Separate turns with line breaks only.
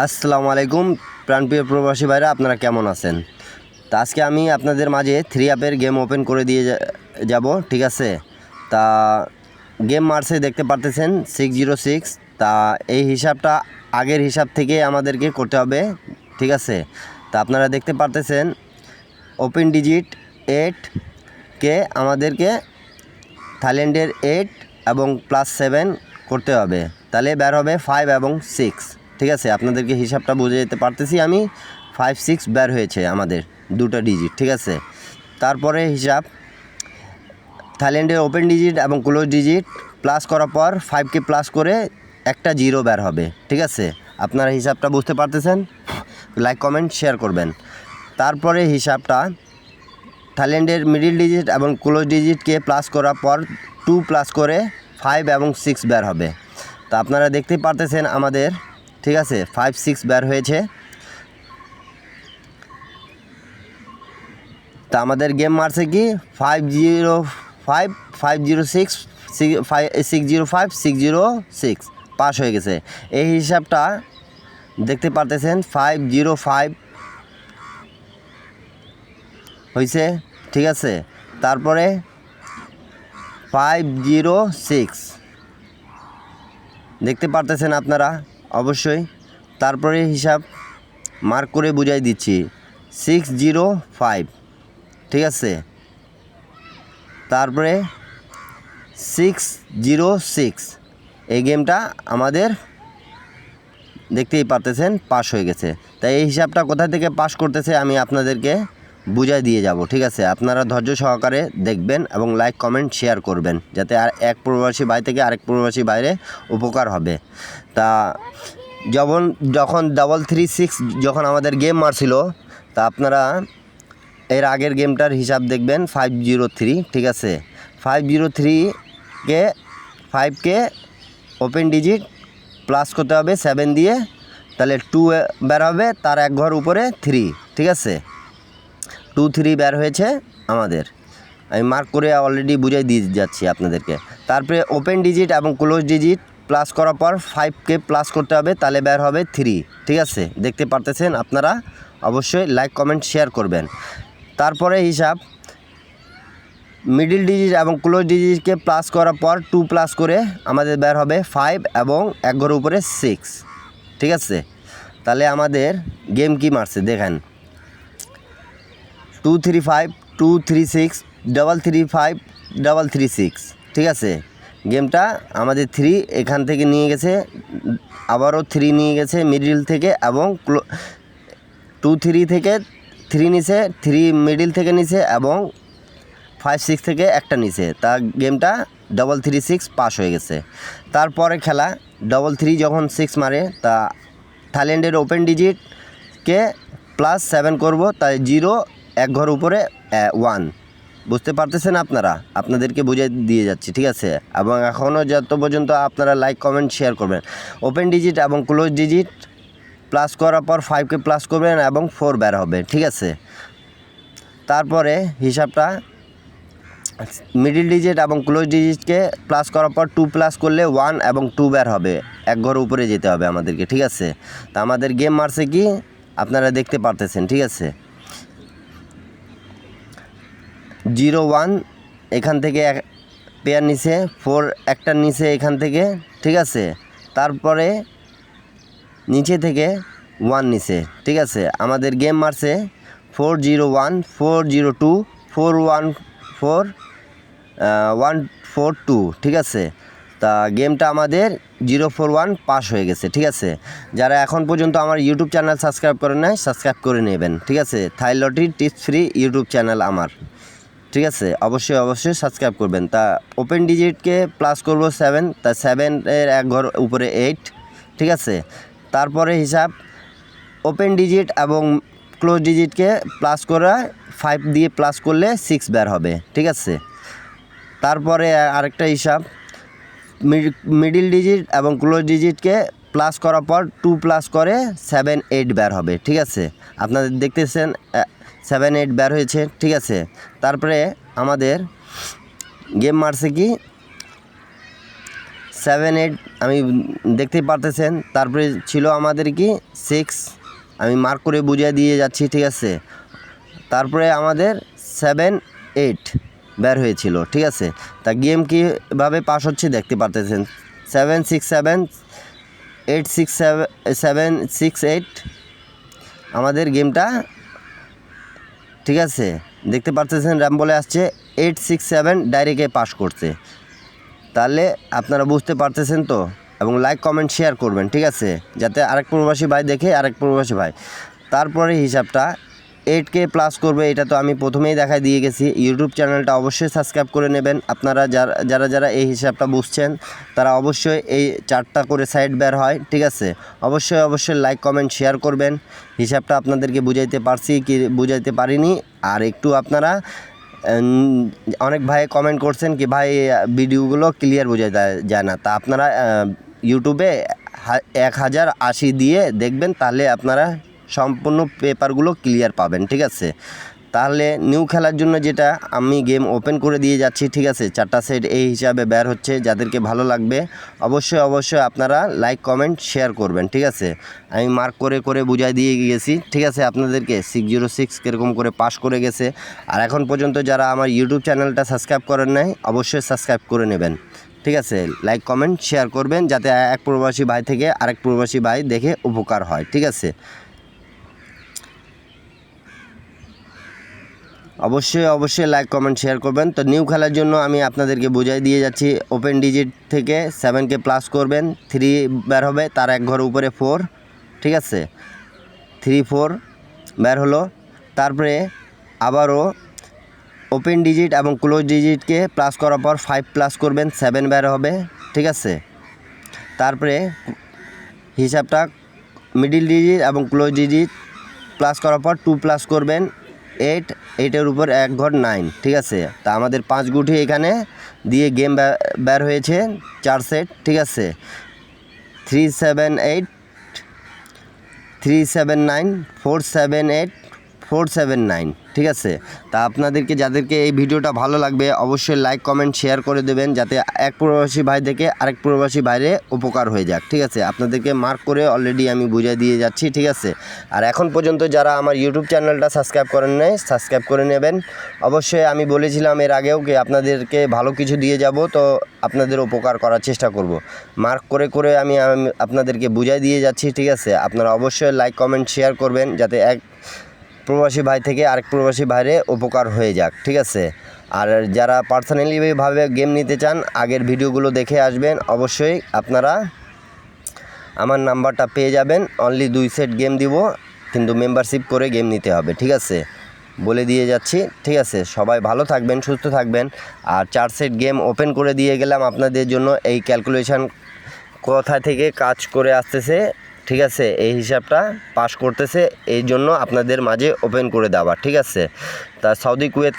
আসসালামু আলাইকুম প্রাণপ্রিয় প্রবাসী ভাইরা, আপনারা কেমন আছেন? তা আজকে আমি আপনাদের মাঝে 3 অ্যাপের গেম ওপেন করে দিয়ে যাব, ঠিক আছে? তা গেম মারছে দেখতে পারতেছেন 606। তা এই হিসাবটা আগের হিসাব থেকে আমাদেরকে করতে হবে, ঠিক আছে? তা আপনারা দেখতে পারতেছেন ওপেন ডিজিট 8 কে আমাদেরকে থাইল্যান্ডের 8 এবং +7 করতে হবে, তাহলে বের হবে 5 এবং 6, ঠিক আছে? আপনাদেরকে হিসাবটা বুঝে যেতে পারতেছি আমি। 5 6 বের হয়েছে আমাদের দুটো ডিজিট, ঠিক আছে? তারপরে হিসাব থাইল্যান্ডের ওপেন ডিজিট এবং ক্লোজ ডিজিট প্লাস করার পর 5কে প্লাস করে একটা 0 বের হবে, ঠিক আছে? আপনারা হিসাবটা বুঝতে পারতেছেন? লাইক কমেন্ট শেয়ার করবেন। তারপরে হিসাবটা থাইল্যান্ডের মিডিল ডিজিট এবং ক্লোজ ডিজিটকে প্লাস করার পর 2 প্লাস করে 5 এবং 6 বের হবে। তা আপনারা দেখতেই পারতেছেন আমাদের, ঠিক আছে, 5 6 বের হয়েছে। তা আমাদের গেম মারছে কি 505 506 605 606 পাস হয়ে গেছে। এই হিসাবটা দেখতে পারতেছেন 505 হয়েছে, ঠিক আছে? তারপরে 506 দেখতে পারতেছেন আপনারা অবশ্যই। তারপরে হিসাব মার্ক করে বুঝাই দিচ্ছি 605, ঠিক আছে? তারপরে 606 এই গেমটা আমাদের দেখতেই পারতেছেন পাস হয়ে গেছে। তাই এই হিসাবটা কোথা থেকে পাস করতেছে আমি আপনাদেরকে বুঝাই দিয়ে যাব, ঠিক আছে? আপনারা ধৈর্য সহকারে দেখবেন এবং লাইক কমেন্ট শেয়ার করবেন, যাতে আর এক প্রবাসী ভাই থেকে আরেক প্রবাসী বাইরে উপকার হবে। তা যখন 336 যখন আমাদের গেম মারছিল, তা আপনারা এর আগের গেমটার হিসাব দেখবেন 503, ঠিক আছে? 503কে 5কে ওপেন ডিজিট প্লাস করতে হবে 7 দিয়ে, তাহলে 2 বের হবে, তার এক ঘর উপরে 3, ঠিক আছে? 2 3 বের হয়েছে আমাদের। আমি মার্ক করে অলরেডি বুঝাই দিয়ে যাচ্ছি আপনাদেরকে। তারপরে ওপেন ডিজিট এবং ক্লোজ ডিজিট প্লাস করার পর 5কে প্লাস করতে হবে, তাহলে বের হবে 3, ঠিক আছে? দেখতে পারতেছেন আপনারা, অবশ্যই লাইক কমেন্ট শেয়ার করবেন। তারপরে হিসাব মিডিল ডিজিট এবং ক্লোজ ডিজিটকে প্লাস করার পর 2 প্লাস করে আমাদের বের হবে 5 এবং এক ঘরের উপরে 6, ঠিক আছে? তাহলে আমাদের গেম কি মারছে দেখেন 235 236 335 336, ঠিক আছে? গেমটা আমাদের 3 এখান থেকে নিয়ে গেছে, আবারও 3 নিয়ে গেছে মিডিল থেকে, এবং 2 3 থেকে 3 নিছে, 3 মিডিল থেকে নিছে এবং 5 6 থেকে একটা নিচে। তা গেমটা 336 পাস হয়ে গেছে। তারপরে খেলা 3 যখন 6 মারে, তা থাইল্যান্ডের ওপেন ডিজিটকে +7 করব, তাই 0 এক ঘর উপরে 1, বুঝতে পারতেছেন আপনারা? আপনাদেরকে বুঝিয়ে দিয়ে যাচ্ছি, ঠিক আছে? এবং এখনও যত পর্যন্ত আপনারা লাইক কমেন্ট শেয়ার করবেন। ওপেন ডিজিট এবং ক্লোজ ডিজিট প্লাস করার পর 5কে প্লাস করবেন এবং 4 বের হবে, ঠিক আছে? তারপরে হিসাবটা মিডিল ডিজিট এবং ক্লোজ ডিজিটকে প্লাস করার পর 2 প্লাস করলে 1 এবং 2 বের হবে, এক ঘর উপরে যেতে হবে আমাদেরকে, ঠিক আছে? তা আমাদের গেম মারছে কি আপনারা দেখতে পারতেছেন, ঠিক আছে? 0 1 এখান থেকে পেয়ার নিচে, 4 একটা নিচে এখান থেকে, ঠিক আছে? তারপরে নিচে থেকে 1 নিচে, ঠিক আছে? আমাদের গেম মারছে 401 402 414 142, ঠিক আছে? তা গেমটা আমাদের 041 পাস হয়ে গেছে, ঠিক আছে? যারা এখন পর্যন্ত আমার ইউটিউব চ্যানেল সাবস্ক্রাইব করে নেয়, সাবস্ক্রাইব করে নেবেন, ঠিক আছে? থাই lottery tips free YouTube channel আমার, ঠিক আছে? অবশ্যই সাবস্ক্রাইব করবেন। তা ওপেন ডিজিটকে প্লাস করব 7, তা 7-এর এক ঘর উপরে 8, ঠিক আছে? তারপরে হিসাব ওপেন ডিজিট এবং ক্লোজ ডিজিটকে প্লাস করা 5 দিয়ে প্লাস করলে 6 বের হবে, ঠিক আছে? তারপরে আরেকটা হিসাব মিডিল ডিজিট এবং ক্লোজ ডিজিটকে প্লাস করার পর 2 প্লাস করে 7 8 বের হবে, ঠিক আছে? আপনাদের দেখতেছেন 7 8 বের হয়েছে, ঠিক আছে? তারপরে আমাদের গেম মারছে কি 7 8 আমি দেখতেই পারতেছেন। তারপরে ছিল আমাদের কি 6, আমি মার্ক করে বুঝিয়ে দিয়ে যাচ্ছি, ঠিক আছে। তারপরে আমাদের 7 8 বের হয়েছিল, ঠিক আছে। তা গেম কীভাবে পাস হচ্ছে দেখতে পারতেছেন। 7 6 7 8 6 7 6 8 আমাদের গেমটা, ঠিক আছে, দেখতে পারতেছেন র্যাম বলে আসছে 8 6 7 ডাইরেক্টে পাস করছে। তাহলে আপনারা বুঝতে পারতেছেন তো, এবং লাইক কমেন্ট শেয়ার করবেন, ঠিক আছে, যাতে আরেক প্রবাসী ভাই দেখে আরেক প্রবাসী ভাই। তারপরে হিসাবটা 8K প্লাস করবে, এটা তো আমি প্রথমেই দেখাই দিয়ে গেছি। ইউটিউব চ্যানেলটা অবশ্যই সাবস্ক্রাইব করে নেবেন। আপনারা যারা এই হিসাবটা বুঝছেন তারা অবশ্যই এই 4টা করে সাইড বের হয়, ঠিক আছে। অবশ্যই লাইক কমেন্ট শেয়ার করবেন। হিসাবটা আপনাদেরকে বুঝাইতে পারছি কি বুঝাইতে পারিনি, আর একটু আপনারা অনেক ভাই কমেন্ট করছেন কি ভাই ভিডিওগুলো ক্লিয়ার বোঝা যায় না, তা আপনারা ইউটিউবে 1080 দিয়ে দেখবেন, তাহলে আপনারা সম্পূর্ণ পেপারগুলো ক্লিয়ার পাবেন, ঠিক আছে। তাহলে নিউ খেলার জন্য যেটা আমি গেম ওপেন করে দিয়ে যাচ্ছি, ঠিক আছে, 4টা সেট এই হিসাবে বের হচ্ছে। যাদেরকে ভালো লাগবে অবশ্যই আপনারা লাইক কমেন্ট শেয়ার করবেন, ঠিক আছে। আমি মার্ক করে বুঝাই দিয়ে গেছি, ঠিক আছে, আপনাদেরকে 606 কীরকম করে পাস করে গেছে। আর এখন পর্যন্ত যারা আমার ইউটিউব চ্যানেলটা সাবস্ক্রাইব করেন নাই অবশ্যই সাবস্ক্রাইব করে নেবেন, ঠিক আছে। লাইক কমেন্ট শেয়ার করবেন যাতে এক প্রবাসী ভাই থেকে আরেক প্রবাসী ভাই দেখে উপকার হয়, ঠিক আছে। অবশ্যই লাইক কমেন্ট শেয়ার করবেন। তো নিউ খেলার জন্য আমি আপনাদেরকে বুঝাই দিয়ে যাচ্ছি। ওপেন ডিজিট থেকে 7K প্লাস করবেন, 3 বের হবে, তার এক ঘর উপরে 4, ঠিক আছে, 3 4 বের হলো। তারপরে আবারও ওপেন ডিজিট এবং ক্লোজ ডিজিটকে প্লাস করার পর 5 প্লাস করবেন, 7 বের হবে, ঠিক আছে। তারপরে হিসাবটা মিডিল ডিজিট এবং ক্লোজ ডিজিট প্লাস করার পর 2 প্লাস করবেন, 8 8-এর উপর এক ঘর 9, ঠিক আছে। তা আমাদের 5 গুটি এখানে দিয়ে গেম বের হয়েছে 4 সেট, ঠিক আছে। 3 7 8 3 7 9 4 7 8 4 7 9, ঠিক আছে। তা আপনাদেরকে যাদেরকে এই ভিডিওটা ভালো লাগবে অবশ্যই লাইক কমেন্ট শেয়ার করে দেবেন, যাতে এক প্রবাসী ভাই থেকে আরেক প্রবাসী ভাইরে উপকার হয়ে যাক, ঠিক আছে। আপনাদেরকে মার্ক করে অলরেডি আমি বুঝিয়ে দিয়ে যাচ্ছি, ঠিক আছে। আর এখন পর্যন্ত যারা আমার ইউটিউব চ্যানেলটা সাবস্ক্রাইব করেন নাই সাবস্ক্রাইব করে নেবেন। অবশ্যই আমি বলেছিলাম এর আগেও কি আপনাদেরকে ভালো কিছু দিয়ে যাব, তো আপনাদের উপকার করার চেষ্টা করব। মার্ক করে আমি আপনাদেরকে বুঝিয়ে দিয়ে যাচ্ছি, ঠিক আছে। আপনারা অবশ্যই লাইক কমেন্ট শেয়ার করবেন যাতে এক প্রবাসী ভাই থেকে আরেক প্রবাসী ভাইরে উপকার হয়ে যাক, ঠিক আছে। আর যারা পার্সোনালিভাবে গেম নিতে চান আগের ভিডিওগুলো দেখে আসবেন। অবশ্যই আপনারা আমার নাম্বারটা পেয়ে যাবেন। অনলি 2 সেট গেম দিব, কিন্তু মেম্বারশিপ করে গেম নিতে হবে, ঠিক আছে, বলে দিয়ে যাচ্ছি, ঠিক আছে। সবাই ভালো থাকবেন, সুস্থ থাকবেন। আর 4 সেট গেম ওপেন করে দিয়ে গেলাম আপনাদের জন্য। এই ক্যালকুলেশন কোথা থেকে কাজ করে আসতেছে, ঠিক আছে, এই হিসাবটা পাস করতেছে, এই জন্য আপনাদের মাঝে ওপেন করে দেওয়া, ঠিক আছে। তা সৌদি কুয়েত